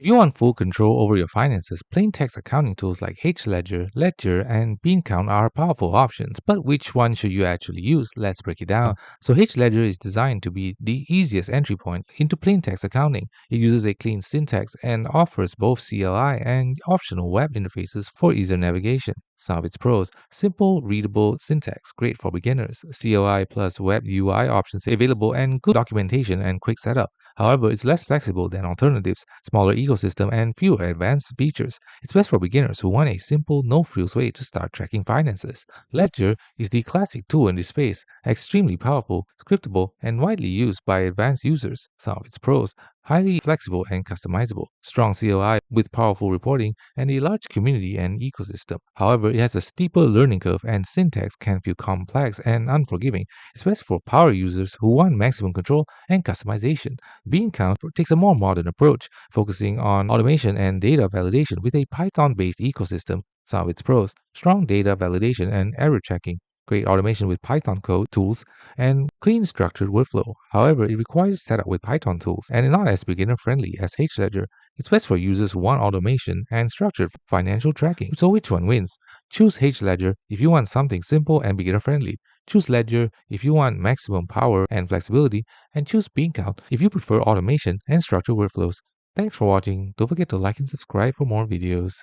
If you want full control over your finances, plain text accounting tools like Hledger, and Beancount are powerful options. But which one should you actually use? Let's break it down. So Hledger is designed to be the easiest entry point into plain text accounting. It uses a clean syntax and offers both CLI and optional web interfaces for easier navigation. Some of its pros: simple, readable syntax, great for beginners. CLI plus web UI options available, and good documentation and quick setup. However, it's less flexible than alternatives, smaller ecosystem, and fewer advanced features. It's best for beginners who want a simple, no-frills way to start tracking finances. Ledger is the classic tool in this space, extremely powerful, scriptable, and widely used by advanced users. Some of its pros: highly flexible and customizable, strong CLI with powerful reporting, and a large community and ecosystem. However, it has a steeper learning curve and syntax can feel complex and unforgiving. It's best for power users who want maximum control and customization. Beancount takes a more modern approach, focusing on automation and data validation with a Python-based ecosystem. Some of its pros: strong data validation and error checking, great automation with Python code tools, and clean structured workflow. However, it requires setup with Python tools and is not as beginner friendly as Hledger. It's best for users who want automation and structured financial tracking. So which one wins? Choose Hledger if you want something simple and beginner friendly. Choose Ledger if you want maximum power and flexibility, and choose Beancount if you prefer automation and structured workflows. Thanks for watching. Don't forget to like and subscribe for more videos.